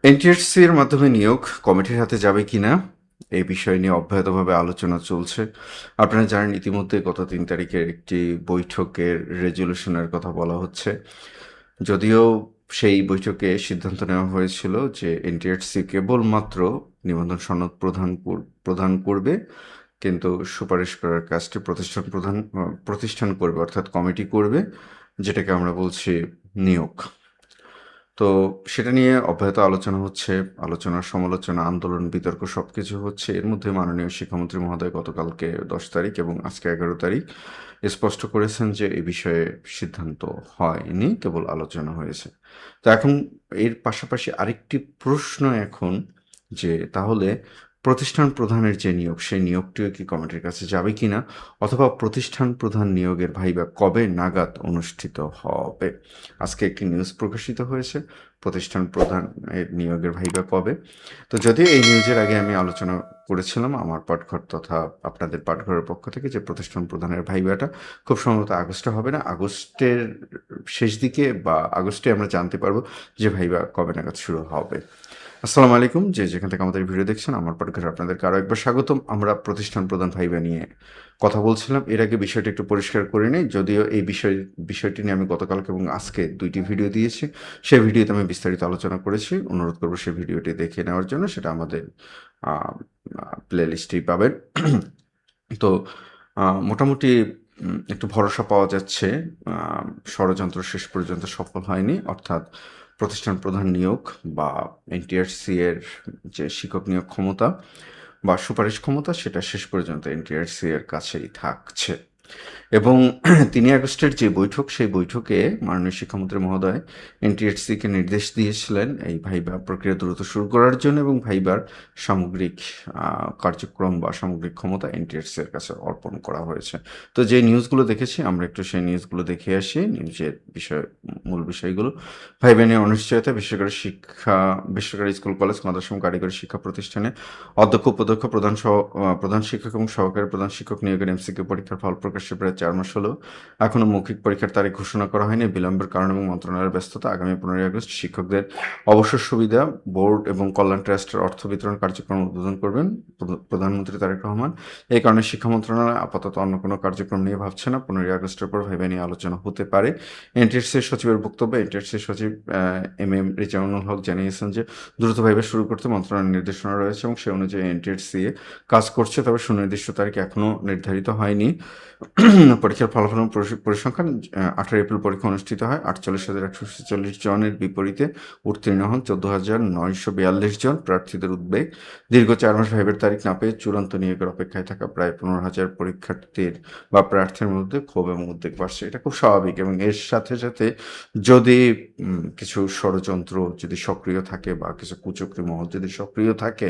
এনটিআরসির মাধ্যমে নিয়োগ কমিটির হাতে যাবে কিনা এই বিষয় নিয়ে অব্যাহতভাবে আলোচনা চলছে। আপনারা জানেন ইতিমধ্যে গত 3 তারিখের একটি বৈঠকের রেজলিউশনের কথা বলা হচ্ছে। যদিও সেই বৈঠকে সিদ্ধান্ত নেওয়া হয়েছিল যে এনটিআরসি কেবলমাত্র নিবন্ধন সনদ প্রদান করবে, কিন্তু সুপারিশ করার কাজটি প্রতিষ্ঠান করবে, অর্থাৎ কমিটি করবে, যেটাকে আমরা বলছি নিয়োগ। তো সেটা নিয়ে অব্যাহত আলোচনা হচ্ছে, আলোচনা, সমালোচনা, আন্দোলন, বিতর্ক সবকিছু হচ্ছে। এর মধ্যে মাননীয় শিক্ষামন্ত্রী মহোদয় গতকালকে 10 তারিখ এবং আজকে 11 তারিখ স্পষ্ট করেছেন যে এই বিষয়ে সিদ্ধান্ত হয়নি, কেবল আলোচনা হয়েছে। তো এখন এর পাশাপাশি আরেকটি প্রশ্ন এখন, যে তাহলে প্রতিষ্ঠান প্রধানের যে নিয়োগ, সেই নিয়োগটিও কি কমিটির কাছে যাবে কিনা, অথবা প্রতিষ্ঠান প্রধান নিয়োগের ভাইবা কবে নাগাদ অনুষ্ঠিত হবে। আজকে একটি নিউজ প্রকাশিত হয়েছে প্রতিষ্ঠান প্রধানের নিয়োগের ভাইবা কবে। তো যদিও এই নিউজের আগে আমি আলোচনা করেছিলাম আমার পাঠঘর তথা আপনাদের পাঠঘরের পক্ষ থেকে, যে প্রতিষ্ঠান প্রধানের ভাইবাটা খুব সম্ভবত আগস্টে হবে না, আগস্টের শেষ দিকে বা আগস্টে আমরা জানতে পারবো যে ভাইবা কবে নাগাদ শুরু হবে। আসসালামু আলাইকুম, যে যেখান থেকে আমাদের ভিডিও দেখছেন, আমার পাঠঘরে আপনাদেরকে আরও একবার স্বাগতম। আমরা প্রতিষ্ঠান প্রধান ভাইবা নিয়ে কথা বলছিলাম। এর আগে বিষয়টা একটু পরিষ্কার করে নিই, যদিও এই বিষয়টি নিয়ে আমি গতকালকে এবং আজকে 2টি ভিডিও দিয়েছি। সেই ভিডিওতে আমি বিস্তারিত আলোচনা করেছি। অনুরোধ করবো সেই ভিডিওটি দেখে নেওয়ার জন্য, সেটা আমাদের প্লে লিস্টেই পাবেন। তো মোটামুটি একটু ভরসা পাওয়া যাচ্ছে। ষড়যন্ত্র শেষ পর্যন্ত সফল হয়নি, অর্থাৎ প্রতিষ্ঠান প্রধান নিয়োগ বা এনটিআরসি এর যে শিক্ষক নিয়োগ ক্ষমতা বা সুপারিশ ক্ষমতা, সেটা শেষ পর্যন্ত এনটিআরসি এর কাছেই থাকছে। এবং 3 আগস্টের যে বৈঠক, সেই বৈঠকে মাননীয় শিক্ষামন্ত্রী মহোদয় এনটিআরসিকে নির্দেশ দিয়েছিলেন এই ভাইবা প্রক্রিয়া দ্রুত শুরু করার জন্য, এবং ভাইবার সামগ্রিক কার্যক্রম বা সামগ্রিক ক্ষমতা এনটিআরসি এর কাছে অর্পণ করা হয়েছে। তো যে নিউজগুলো দেখেছি, আমরা একটু সেই নিউজগুলো দেখে আসি। নিউজের মূল বিষয়গুলো: ভাইবা নিয়ে অনিশ্চয়তা, বেসরকারি স্কুল, কলেজ, মাদ্রাসা এবং কারিগরি শিক্ষা প্রতিষ্ঠানে অধ্যক্ষ, উপাধ্যক্ষ, প্রধান শিক্ষক এবং সহকারী প্রধান শিক্ষক নিয়োগের এমসিকিউ পরীক্ষার ফল প্রকাশে প্রায় 4 মাস হলেও এখনও মৌখিক পরীক্ষার তারিখ ঘোষণা করা হয়নি। বিলম্বের কারণ এবং মন্ত্রণালয়ের ব্যস্ততা। আগামী 15 আগস্ট শিক্ষকদের অবসর সুবিধা বোর্ড এবং কল্যাণ ট্রাস্টের অর্থ বিতরণ কার্যক্রম উদ্বোধন করবেন প্রধানমন্ত্রী তারেক রহমান। এই কারণে শিক্ষা মন্ত্রণালয় আপাতত অন্য কোনো কার্যক্রম নিয়ে ভাবছে না। 15 আগস্টের পর ভাইবা নিয়ে আলোচনা হতে পারে। এনটিআরসির সচিবের বক্তব্য: এনটিআরসির সচিব এম রিজাউনুল হক জানিয়েছেন যে দ্রুত ভাইবা শুরু করতে মন্ত্রণালয়ের নির্দেশনা রয়েছে এবং সে অনুযায়ী এনটিআরসি কাজ করছে, তবে সুনির্দিষ্ট তারিখ এখনও নির্ধারিত হয়নি। পরীক্ষার ফলাফল এবং পরিসংখ্যান: 18 এপ্রিল পরীক্ষা অনুষ্ঠিত হয়। 48,146 জনের বিপরীতে উত্তীর্ণ হন 14,942 জন। প্রার্থীদের উদ্বেগ: দীর্ঘ 4 মাস ভাইবার তারিখ না পেয়ে চূড়ান্ত নিয়োগের অপেক্ষায় থাকা প্রায় 15,000 পরীক্ষার্থীর বা প্রার্থীর মধ্যে ক্ষোভ এবং উদ্বেগ বাড়ছে। এটা খুব স্বাভাবিক, এবং এর সাথে সাথে যদি কিছু ষড়যন্ত্র যদি সক্রিয় থাকে বা কিছু কুচক্রী মহল যদি সক্রিয় থাকে,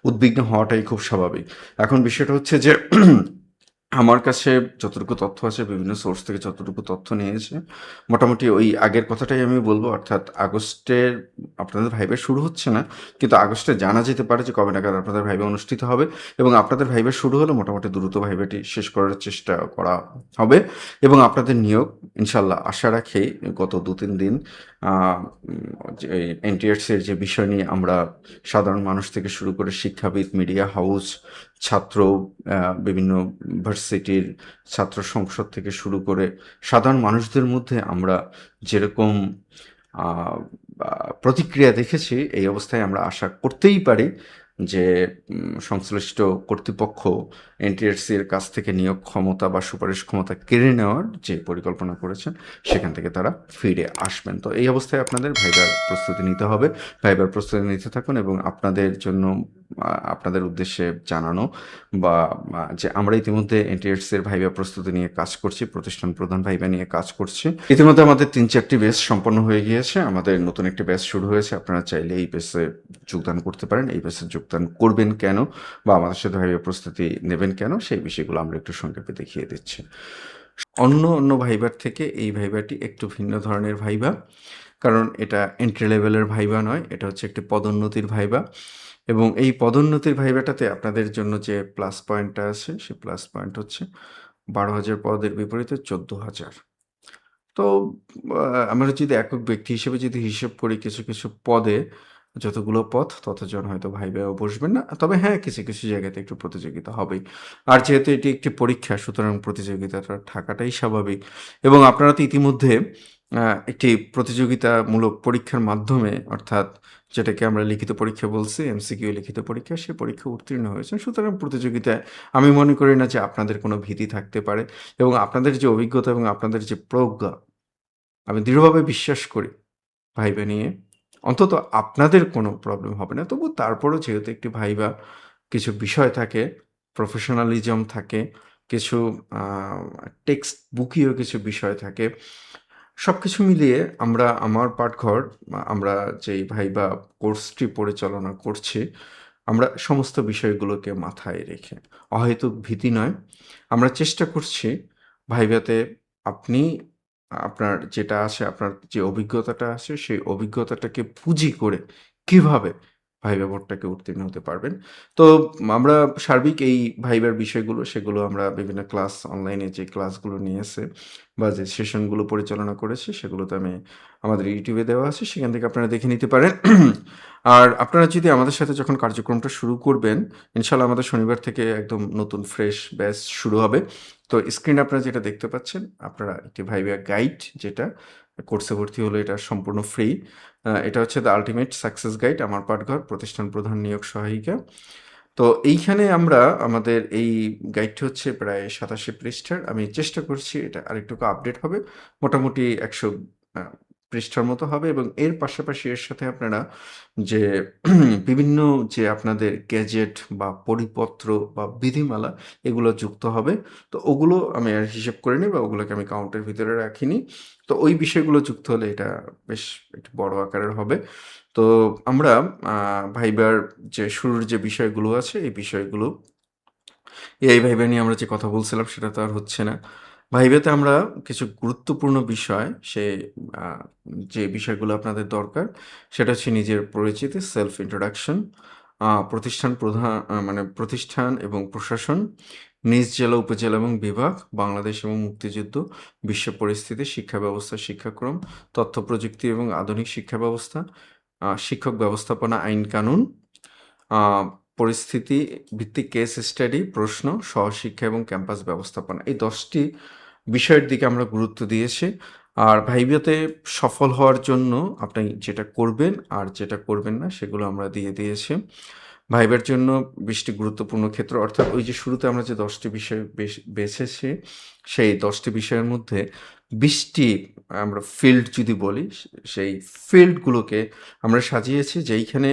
উদ্বিগ্ন হওয়াটাই খুব স্বাভাবিক। এখন বিষয়টা হচ্ছে যে আমার কাছে যতটুকু তথ্য আছে, বিভিন্ন সোর্স থেকে যতটুকু তথ্য নিয়েছে, মোটামুটি ওই আগের কথাটাই আমি বলবো, অর্থাৎ আগস্টের আপনাদের ভাইবা শুরু হচ্ছে না, কিন্তু আগস্টে জানা যেতে পারে যে কবে নাগাদ আপনাদের ভাইবা অনুষ্ঠিত হবে, এবং আপনাদের ভাইবা শুরু হলে মোটামুটি দ্রুত ভাইবাটি শেষ করার চেষ্টা করা হবে, এবং আপনাদের নিয়োগ ইনশাল্লাহ আশা রাখি গত 2-3 দিন যে এনটিআরসির যে বিষয় নিয়ে আমরা সাধারণ মানুষ থেকে শুরু করে শিক্ষাবিদ, মিডিয়া হাউস, ছাত্র, বিভিন্ন ভার্সিটির ছাত্র সংসদ থেকে শুরু করে সাধারণ মানুষদের মধ্যে আমরা যেরকম প্রতিক্রিয়া দেখেছি, এই অবস্থায় আমরা আশা করতেই পারি যে সংশ্লিষ্ট কর্তৃপক্ষ এনটিআরসির কাছ থেকে নিয়োগ ক্ষমতা বা সুপারিশ ক্ষমতা কেড়ে নেওয়ার যে পরিকল্পনা করেছেন, সেখান থেকে তারা ফিরে আসবেন। তো এই অবস্থায় আপনাদের ভাইবার প্রস্তুতি নিতে হবে। ভাইবার প্রস্তুতি নিতে থাকুন, এবং আপনাদের জন্য আপনাদের উদ্দেশ্যে জানানো বা যে আমরা ইতিমধ্যে এনটিআরসির ভাইবা প্রস্তুতি নিয়ে কাজ করছি, প্রতিষ্ঠান প্রধান ভাইবা নিয়ে কাজ করছি। ইতিমধ্যে আমাদের 3-4টি ব্যাচ সম্পন্ন হয়ে গিয়েছে। আমাদের নতুন একটি ব্যাচ শুরু হয়েছে। আপনারা চাইলে এই ব্যাচে যোগদান করতে পারেন। এই ব্যাচে যোগদান করবেন কেন বা আমাদের সাথে ভাইবা প্রস্তুতি নেবেন কেন, সেই বিষয়গুলো আমরা একটু সংক্ষেপে দেখিয়ে দিচ্ছি। অন্য ভাইবার থেকে এই ভাইবাটি একটু ভিন্ন ধরনের ভাইবা, কারণ এটা এন্ট্রি লেভেলের ভাইবা নয়, এটা হচ্ছে একটি পদোন্নতির ভাইবা, এবং এই পদোন্নতির ভাইবাটাতে আপনাদের জন্য যে প্লাস পয়েন্টটা আছে, সে প্লাস পয়েন্ট হচ্ছে 12,000 পদের বিপরীতে 14,000। তো আমরা যদি একক ব্যক্তি হিসেবে যদি হিসেব করি, কিছু পদে যতগুলো পথ ততজন হয়তো ভাইভাও বসবেন না। তবে হ্যাঁ, কিছু, কিছু জায়গাতে একটু প্রতিযোগিতা হবেই। আর যেহেতু এটি একটি পরীক্ষা সুতরাং প্রতিযোগিতাটা থাকাটাই স্বাভাবিক এবং আপনারা তো ইতিমধ্যে আ একটি প্রতিযোগিতামূলক পরীক্ষার মাধ্যমে অর্থাৎ যেটাকে আমরা লিখিত পরীক্ষা বলছি, এমসিকিউ লিখিত পরীক্ষা, সে পরীক্ষায় উত্তীর্ণ হয়েছেন। সুতরাং প্রতিযোগিতায় আমি মনে করি না যে আপনাদের কোনো ভীতি থাকতে পারে এবং আপনাদের যে অভিজ্ঞতা এবং আপনাদের যে প্রজ্ঞা, আমি দৃঢ়ভাবে বিশ্বাস করি ভাইবা নিয়ে অন্তত আপনাদের কোনো প্রবলেম হবে না। তবু তারপরও যেহেতু একটি ভাইবা কিছু বিষয় থাকে, প্রফেশনালিজম থাকে, কিছু আ টেক্সট বুকীয় কিছু বিষয় থাকে। সবকিছু মিলিয়ে আমার পাঠঘর আমরা যেই ভাইবা কোর্সটি পরিচালনা করছি, আমরা সমস্ত বিষয়গুলোকে মাথায় রেখে অহেতুক ভীতি নয়, আমরা চেষ্টা করছি ভাইভাতে আপনি আপনার যেটা আছে, আপনার যে অভিজ্ঞতাটা আছে, সেই অভিজ্ঞতাটাকে পুঁজি করে কিভাবে ভাইভা বোর্ডটাকে উত্তীর্ণ হতে পারবেন। তো আমরা সার্বিক এই ভাইবার বিষয়গুলো, সেগুলো আমরা বিভিন্ন ক্লাস অনলাইনে যে ক্লাসগুলো নিয়েছে বা যে সেশনগুলো পরিচালনা করেছি, সেগুলোতে আমাদের YouTube এ দেওয়া আছে। সেখান থেকে আপনারা দেখে নিতে পারেন। আর আপনারা যদি আমাদের সাথে যখন কার্যক্রমটা শুরু করবেন, ইনশাআল্লাহ আমাদের শনিবার থেকে একদম নতুন ফ্রেশ ব্যাচ শুরু হবে। তো স্ক্রিনে আপনারা যেটা দেখতে পাচ্ছেন, আপনারা একটি ভাইভা গাইড যেটা কোর্সে ভর্তি হলে এটা সম্পূর্ণ ফ্রি। এটা হচ্ছে দ্য আল্টিমেট সাকসেস গাইড আমার পাঠঘর, প্রতিষ্ঠান প্রধান নিয়োগ সহায়িকা। তো এইখানে আমরা আমাদের এই গাইডটি হচ্ছে প্রায় ৮৭ পৃষ্ঠার। আমি চেষ্টা করছি এটা আরেকটুকু আপডেট হবে। মোটামুটি ১০০ আ পৃষ্ঠার মতো হবে এবং এর পাশাপাশি এর সাথে আপনারা যে বিভিন্ন যে আপনাদের গ্যাজেট বা পরিপত্র বা বিধিমালা এগুলো যুক্ত হবে। তো ওগুলো আমি আর হিসেব করিনি বা ওগুলোকে আমি কাউন্টের ভিতরে রাখিনি। তো ওই বিষয়গুলো যুক্ত হলে এটা বেশ একটু বড় আকারের হবে। তো আমরা আ ভাইবার যে শুরুর যে বিষয়গুলো আছে, এই বিষয়গুলো এআই ভাইবা নিয়ে আমরা যে কথা বলছিলাম সেটা তো আর হচ্ছে না। ভাইভাতে আমরা কিছু গুরুত্বপূর্ণ বিষয় আ যে বিষয়গুলো আপনাদের দরকার সেটা হচ্ছে নিজের পরিচিতি, সেলফ ইন্ট্রোডাকশন, মানে প্রতিষ্ঠান এবং প্রশাসন, নিজ জেলা, উপজেলা এবং বিভাগ, বাংলাদেশ এবং মুক্তিযুদ্ধ, বিশ্ব পরিস্থিতি, শিক্ষা ব্যবস্থা, শিক্ষাক্রম, তথ্য প্রযুক্তি এবং আধুনিক শিক্ষা ব্যবস্থা, শিক্ষক ব্যবস্থাপনা, আইন কানুন, আ পরিস্থিতি ভিত্তিক কেস স্টাডি, প্রশ্ন, সহশিক্ষা এবং ক্যাম্পাস ব্যবস্থাপনা। এই ১০ টি বিষয়ের দিকে আমরা গুরুত্ব দিয়েছি। আর ভাইভাতে সফল হওয়ার জন্য আপনি যেটা করবেন আর যেটা করবেন না সেগুলো আমরা দিয়ে দিয়েছি। ভাইবার জন্য ২০ টি গুরুত্বপূর্ণ ক্ষেত্র অর্থাৎ ওই যে শুরুতে আমরা যে ১০ টি বিষয় বেছেছি, সেই ১০ টি বিষয়ের মধ্যে ২০ টি আমরা ফিল্ড যদি বলি, সেই ফিল্ডগুলোকে আমরা সাজিয়েছি যেইখানে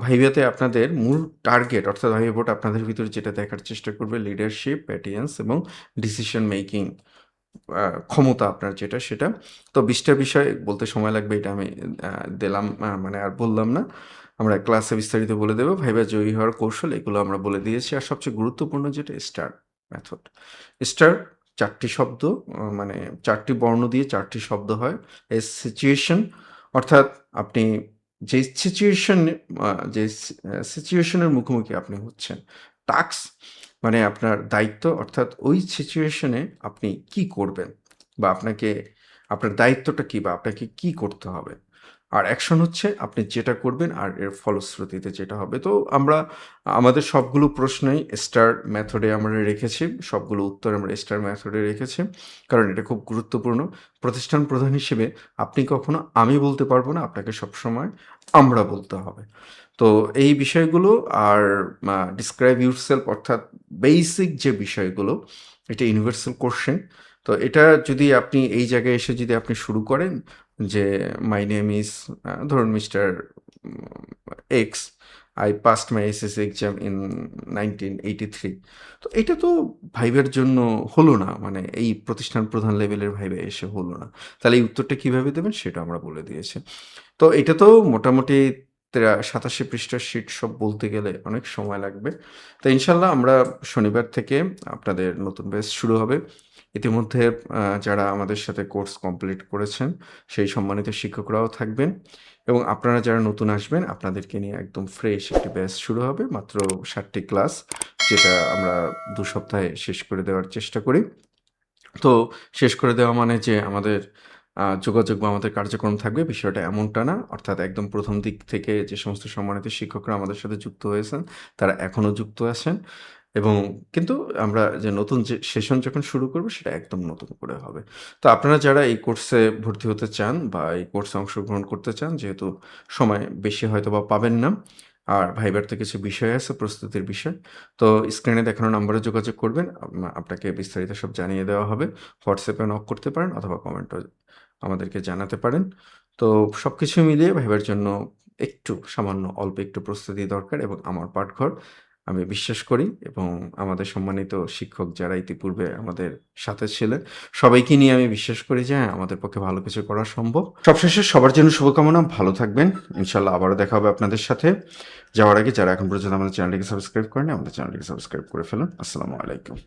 ভাইভাতে আপনাদের মূল টার্গেট অর্থাৎ ভাইভা বোর্ড আপনাদের ভিতরে যেটা দেখার চেষ্টা করবে লিডারশিপ, প্যাটিয়েন্স এবং ডিসিশন মেকিং আ ক্ষমতা আপনার যেটা সেটা। তো ২০ টা বিষয় বলতে সময় লাগবে এটা আমি আ দিলাম মানে আর বললাম না। আমরা ক্লাসে বিস্তারিত বলে দেব। ভাইবা জয়ী হওয়ার কৌশল এগুলো আমরা বলে দিয়েছি। আর সবচেয়ে গুরুত্বপূর্ণ যেটা স্টার মেথড। স্টার ৪ টি শব্দ মানে ৪ টি বর্ণ দিয়ে ৪ টি শব্দ হয়। সিচুয়েশন অর্থাৎ আপনি যে সিচুয়েশন আ যে সিচুয়েশন এর মুখোমুখি আপনি হচ্ছেন। টাস্ক মানে আপনার দায়িত্ব অর্থাৎ ওই সিচুয়েশন এ আপনি কি করবেন? বা আপনার দায়িত্বটা কি বা আপনাকে কি করতে হবে? আর অ্যাকশন হচ্ছে আপনি যেটা করবেন আর এর ফলশ্রুতিতে যেটা হবে। তো আমরা আমাদের সবগুলো প্রশ্নই স্টার মেথডে আমরা রেখেছি। সবগুলো উত্তর আমরা স্টার মেথডে রেখেছি। কারণ এটা খুব গুরুত্বপূর্ণ। প্রতিষ্ঠান প্রধান হিসেবে আপনি কখনো আমি বলতে পারব না। আপনাকে সবসময় আমরা বলতে হবে। তো এই বিষয়গুলো আর describe yourself অর্থাৎ বেসিক যে বিষয়গুলো, এটা ইউনিভার্সাল কোয়েশ্চেন। তো এটা যদি আপনি এই জায়গায় এসে যদি আপনি শুরু করেন যে, "মাই নেম ইজ" ধরুন mister x, "I passed my SSC exam in 1983" তো এটা তো ভাইবার জন্য হলো না। মানে এই প্রতিষ্ঠান প্রধান লেভেলের ভাইবা এসে হলো না। তাহলে এই উত্তরটা কিভাবে দেবেন সেটা আমরা বলে দিয়েছি। তো এটা তো মোটামুটি ৮৭ পৃষ্ঠার শিট সব বলতে গেলে অনেক সময় লাগবে। তো ইনশাআল্লাহ আমরা শনিবার থেকে আপনাদের নতুন ব্যাচ শুরু হবে। ইতিমধ্যে যারা আমাদের সাথে কোর্স কমপ্লিট করেছেন, সেই সম্মানিত শিক্ষকরাও থাকবেন এবং আপনারা যারা নতুন আসবেন, আপনাদেরকে নিয়ে একদম ফ্রেশ একটি ব্যাচ শুরু হবে। মাত্র ৬০ টি ক্লাস, যেটা আমরা ২ সপ্তাহে শেষ করে দেওয়ার চেষ্টা করি। তো শেষ করে দেওয়া মানে যে আমাদের যোগাযোগ বা আমাদের কার্যক্রম থাকবে বিষয়টা এমনটা না। অর্থাৎ একদম ১ম দিক থেকে যে সমস্ত সম্মানিত শিক্ষকরা আমাদের সাথে যুক্ত হয়েছেন, তারা এখনো যুক্ত আছেন এবং কিন্তু আমরা যে নতুন যে সেশন যখন শুরু করব সেটা একদম নতুন করে হবে। তো আপনারা যারা এই কোর্সে ভর্তি হতে চান বা এই কোর্সে অংশগ্রহণ করতে চান, যেহেতু সময় বেশি হয়তোবা পাবেন না। আর ভাইবার তো কিছু বিষয় আছে প্রস্তুতির বিষয়। তো স্ক্রিনে দেখানো নাম্বারে যোগাযোগ করবেন। আপনাকে বিস্তারিত সব জানিয়ে দেওয়া হবে। WhatsApp এ নক করতে পারেন অথবা কমেন্টও আমাদেরকে জানাতে পারেন। তো সবকিছু মিলিয়ে ভাইবার জন্য একটু সামান্য অল্প একটু প্রস্তুতি দরকার এবং আমার পাঠঘর আমি বিশ্বাস করি এবং আমাদের সম্মানিত শিক্ষক যারা ইতিপূর্বে আমাদের সাথে ছিলেন, সবাইকে নিয়ে আমি বিশ্বাস করি যে হ্যাঁ, আমাদের পক্ষে ভালো কিছু করা সম্ভব। সবশেষে সবার জন্য শুভকামনা, ভালো থাকবেন। ইনশাআল্লাহ আবারও দেখা হবে আপনাদের সাথে। যাওয়ার আগে যারা এখন পর্যন্ত আমাদের চ্যানেলটিকে সাবস্ক্রাইব করেনি, আমাদের চ্যানেলটিকে সাবস্ক্রাইব করে ফেলুন। আসসালামু আলাইকুম।